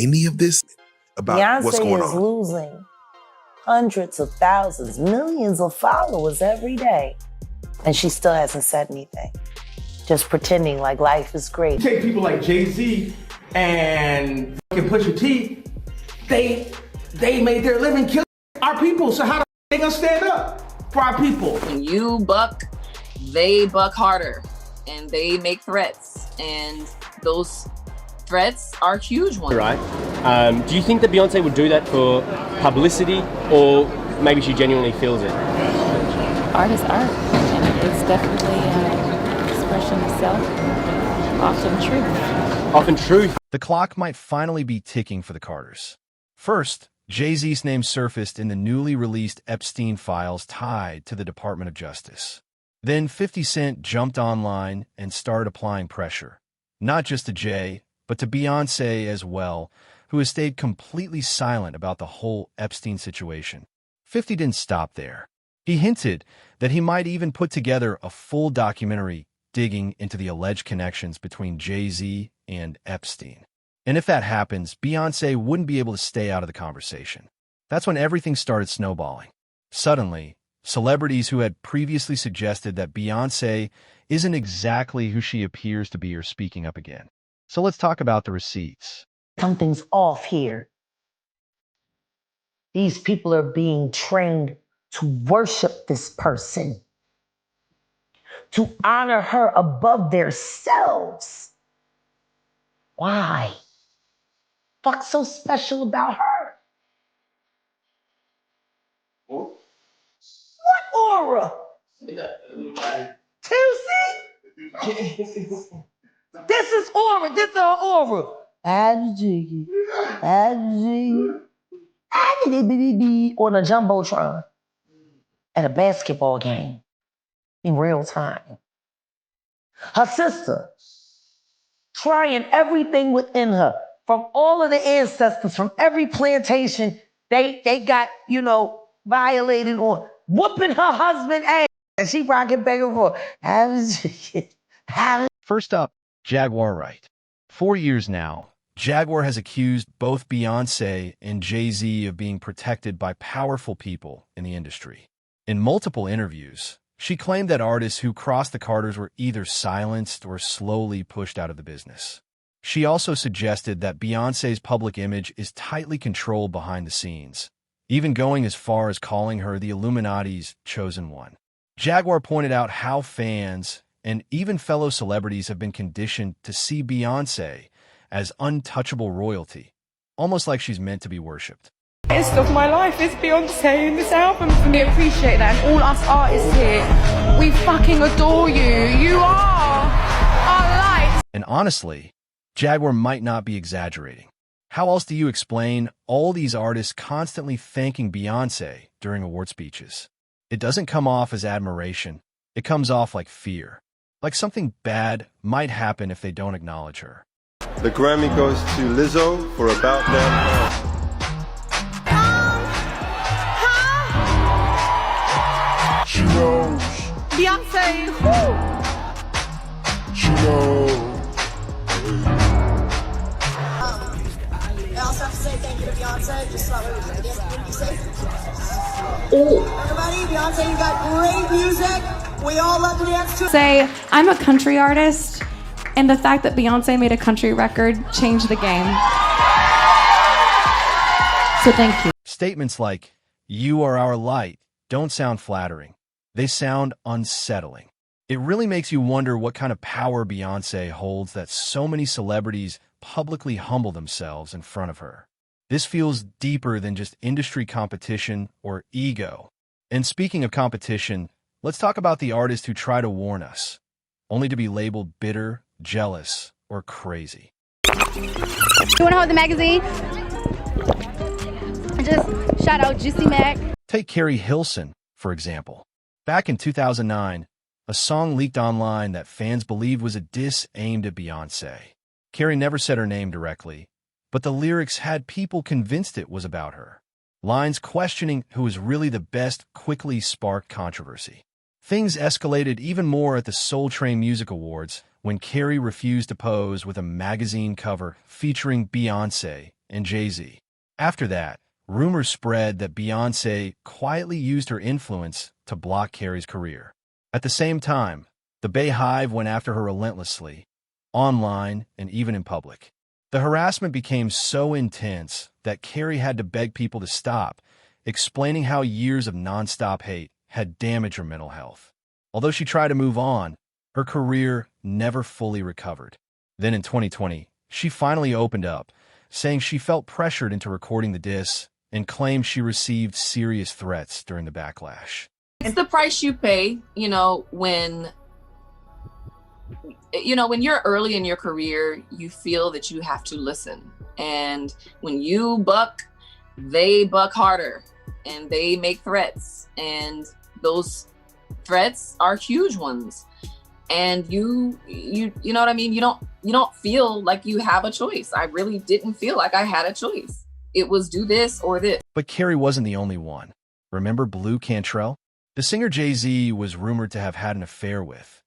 any of this about what's going Beyonce is on? losing hundreds of thousands, millions of followers every day. And she still hasn't said anything. Just pretending like life is great. You take people like Jay-Z and fucking Pusha T, they made their living killing our people. So how the they gonna stand up for our people? When you buck, they buck harder, and they make threats, and those threats are huge ones. Right. Do you think that Beyonce would do that for publicity, or maybe she genuinely feels it? Art is art, and it's definitely an expression of self, often truth. Often truth. The clock might finally be ticking for the Carters. First, Jay-Z's name surfaced in the newly released Epstein files tied to the Department of Justice. Then 50 Cent jumped online and started applying pressure, not just to Jay, but to Beyoncé as well, who has stayed completely silent about the whole Epstein situation. 50 didn't stop there. He hinted that he might even put together a full documentary digging into the alleged connections between Jay-Z and Epstein. And if that happens, Beyoncé wouldn't be able to stay out of the conversation. That's when everything started snowballing. Suddenly, celebrities who had previously suggested that Beyoncé isn't exactly who she appears to be are speaking up again. So let's talk about the receipts. Something's off here. These people are being trained to worship this person, to honor her above themselves. Why? What's so special about her? What aura? Tuesday? This is aura. This is her aura. On a jumbotron at a basketball game in real time. Her sister trying everything within her, from all of the ancestors, from every plantation, they got, violated or whooping her husband ass. And she rocking back and forth. First up, Jaguar Wright. 4 years now, Jaguar has accused both Beyoncé and Jay-Z of being protected by powerful people in the industry. In multiple interviews, she claimed that artists who crossed the Carters were either silenced or slowly pushed out of the business. She also suggested that Beyoncé's public image is tightly controlled behind the scenes, even going as far as calling her the Illuminati's chosen one. Jaguar pointed out how fans and even fellow celebrities have been conditioned to see Beyoncé as untouchable royalty, almost like she's meant to be worshipped. Best of my life is Beyonce in this album for me. I appreciate that, and all us artists here, we fucking adore you. You are our light. And honestly, Jaguar might not be exaggerating. How else do you explain all these artists constantly thanking Beyoncé during award speeches? It doesn't come off as admiration. It comes off like fear. Like something bad might happen if they don't acknowledge her. The Grammy goes to Lizzo for About Damn Time. She knows. Beyonce. She knows. I also have to say thank you to Beyonce. Just thought what did you say? Everybody, Beyonce, you got great music. We all love to dance to it. Say, I'm a country artist, and the fact that Beyonce made a country record changed the game. So thank you. Statements like, "You are our light," don't sound flattering. They sound unsettling. It really makes you wonder what kind of power Beyoncé holds that so many celebrities publicly humble themselves in front of her. This feels deeper than just industry competition or ego. And speaking of competition, let's talk about the artists who try to warn us, only to be labeled bitter, jealous, or crazy. You want to hold the magazine? Just shout out Juicy Mac. Take Keri Hilson, for example. Back in 2009, a song leaked online that fans believed was a diss aimed at Beyoncé. Keri never said her name directly, but the lyrics had people convinced it was about her. Lines questioning who was really the best quickly sparked controversy. Things escalated even more at the Soul Train Music Awards when Keri refused to pose with a magazine cover featuring Beyoncé and Jay-Z. After that, rumors spread that Beyoncé quietly used her influence to block Keri's career. At the same time, the Bay Hive went after her relentlessly, online and even in public. The harassment became so intense that Keri had to beg people to stop, explaining how years of nonstop hate had damaged her mental health. Although she tried to move on, her career never fully recovered. Then in 2020, she finally opened up, saying she felt pressured into recording the diss and claimed she received serious threats during the backlash. It's the price you pay, when you're early in your career, you feel that you have to listen. And when you buck, they buck harder and they make threats. And those threats are huge ones. And you know what I mean? You don't feel like you have a choice. I really didn't feel like I had a choice. It was do this or this. But Keri wasn't the only one. Remember Blue Cantrell? The singer Jay-Z was rumored to have had an affair with,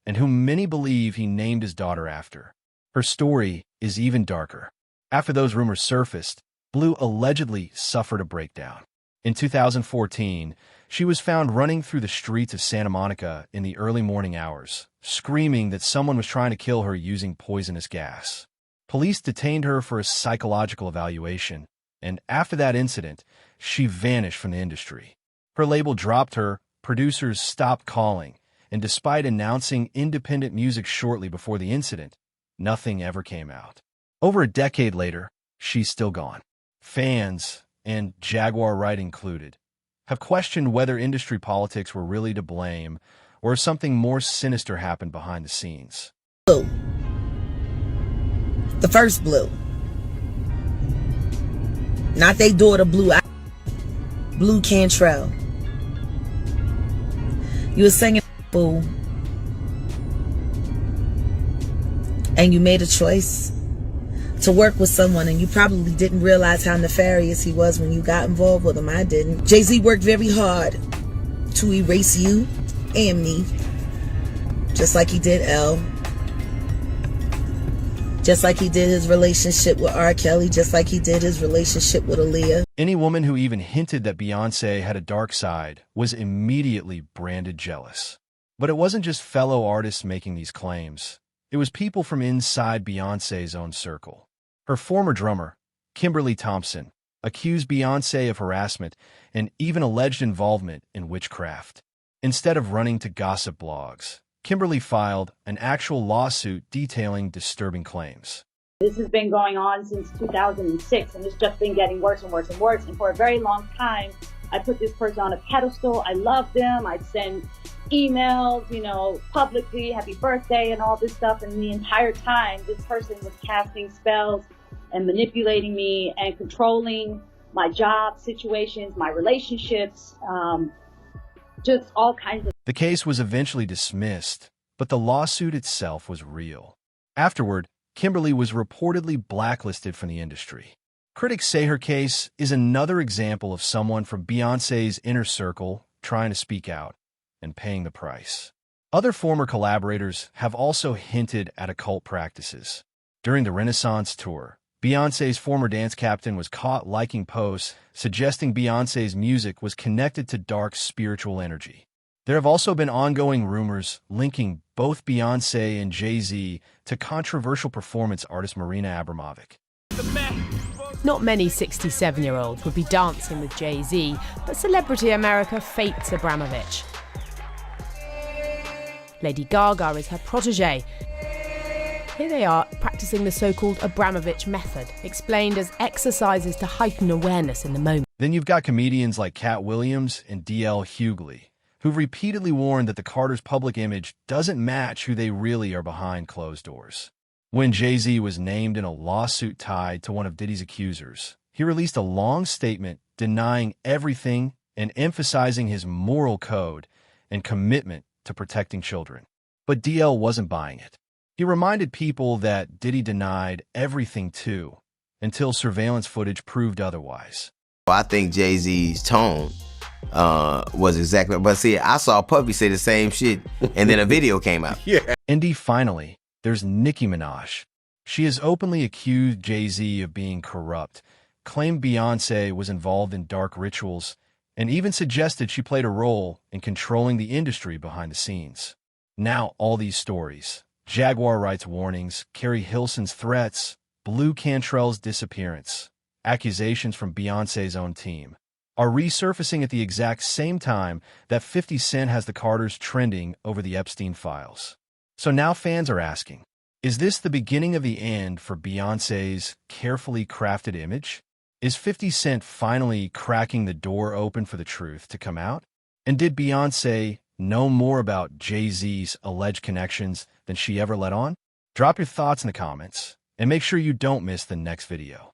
and whom many believe he named his daughter after. Her story is even darker. After those rumors surfaced, Blue allegedly suffered a breakdown. In 2014, she was found running through the streets of Santa Monica in the early morning hours, screaming that someone was trying to kill her using poisonous gas. Police detained her for a psychological evaluation, and after that incident, she vanished from the industry. Her label dropped her, producers stopped calling, and despite announcing independent music shortly before the incident, nothing ever came out. Over a decade later, she's still gone. Fans, and Jaguar Wright included, have questioned whether industry politics were really to blame or something more sinister happened behind the scenes. Blue. The first Blue. Not they daughter Blue. Blue Cantrell. You were singing Boo, and you made a choice to work with someone, and you probably didn't realize how nefarious he was when you got involved with him. I didn't. Jay-Z worked very hard to erase you and me, just like he did Elle, just like he did his relationship with R. Kelly, just like he did his relationship with Aaliyah. Any woman who even hinted that Beyoncé had a dark side was immediately branded jealous. But it wasn't just fellow artists making these claims. It was people from inside Beyoncé's own circle. Her former drummer, Kimberly Thompson, accused Beyoncé of harassment and even alleged involvement in witchcraft. Instead of running to gossip blogs, Kimberly filed an actual lawsuit detailing disturbing claims. This has been going on since 2006, and it's just been getting worse and worse and worse. And for a very long time, I put this person on a pedestal. I loved them. I'd send emails, publicly, happy birthday and all this stuff. And the entire time, this person was casting spells and manipulating me and controlling my job situations, my relationships, just all kinds of. The case was eventually dismissed, but the lawsuit itself was real. Afterward, Kimberly was reportedly blacklisted from the industry. Critics say her case is another example of someone from Beyoncé's inner circle trying to speak out and paying the price. Other former collaborators have also hinted at occult practices. During the Renaissance tour, Beyoncé's former dance captain was caught liking posts suggesting Beyoncé's music was connected to dark spiritual energy. There have also been ongoing rumors linking both Beyoncé and Jay-Z to controversial performance artist Marina Abramovic. Not many 67-year-olds would be dancing with Jay-Z, but celebrity America fates Abramovich. Lady Gaga is her protege. Here they are practicing the so-called Abramovich method, explained as exercises to heighten awareness in the moment. Then you've got comedians like Katt Williams and D.L. Hughley, who've repeatedly warned that the Carters' public image doesn't match who they really are behind closed doors. When Jay-Z was named in a lawsuit tied to one of Diddy's accusers, he released a long statement denying everything and emphasizing his moral code and commitment to protecting children. But DL wasn't buying it. He reminded people that Diddy denied everything too, until surveillance footage proved otherwise. I think Jay-Z's tone was exactly, but see, I saw Puffy say the same shit, and then a video came out. And finally, there's Nicki Minaj. She has openly accused Jay-Z of being corrupt, claimed Beyoncé was involved in dark rituals, and even suggested she played a role in controlling the industry behind the scenes. Now all these stories, Jaguar Wright's warnings, Keri Hilson's threats, Blue Cantrell's disappearance, accusations from Beyoncé's own team, are resurfacing at the exact same time that 50 Cent has the Carters trending over the Epstein files. So now fans are asking, is this the beginning of the end for Beyoncé's carefully crafted image? Is 50 Cent finally cracking the door open for the truth to come out? And did Beyoncé know more about Jay-Z's alleged connections than she ever let on? Drop your thoughts in the comments, and make sure you don't miss the next video.